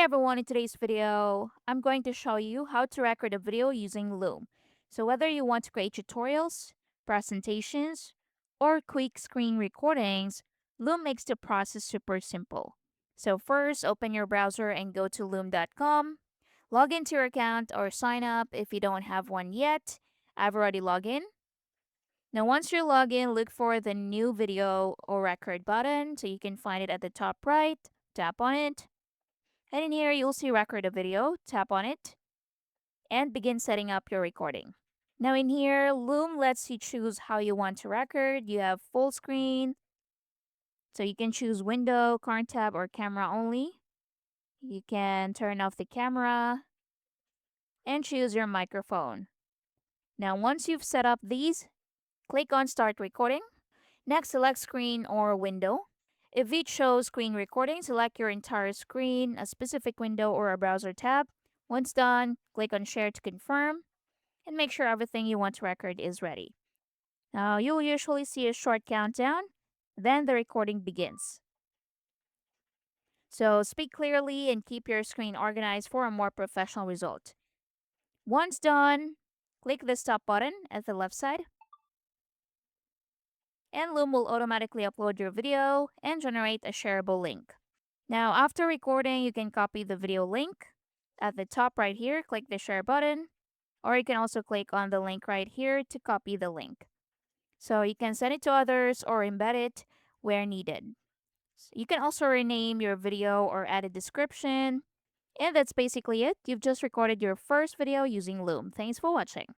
everyone, in today's video, I'm going to show you how to record a video using Loom. So whether you want to create tutorials, presentations, or quick screen recordings, Loom makes the process super simple. So first, open your browser and go to loom.com. Log into your account or sign up if you don't have one yet. I've already logged in. Now once you log in, look for the new video or record button so you can find it at the top right. Tap on it. And in here, you'll see record a video. Tap on it and begin setting up your recording. Now in here, Loom lets you choose how you want to record. You have full screen, so you can choose window, current tab, or camera only. You can turn off the camera and choose your microphone. Now once you've set up these, click on start recording. Next, select screen or window. If it shows screen recording, select your entire screen, a specific window, or a browser tab. Once done, click on share to confirm and make sure everything you want to record is ready. Now, you'll usually see a short countdown, then the recording begins. So, speak clearly and keep your screen organized for a more professional result. Once done, click the stop button at the left side, and Loom will automatically upload your video and generate a shareable link. Now, after recording, you can copy the video link. At the top right here, click the share button, or you can also click on the link right here to copy the link. So you can send it to others or embed it where needed. You can also rename your video or add a description. And that's basically it. You've just recorded your first video using Loom. Thanks for watching.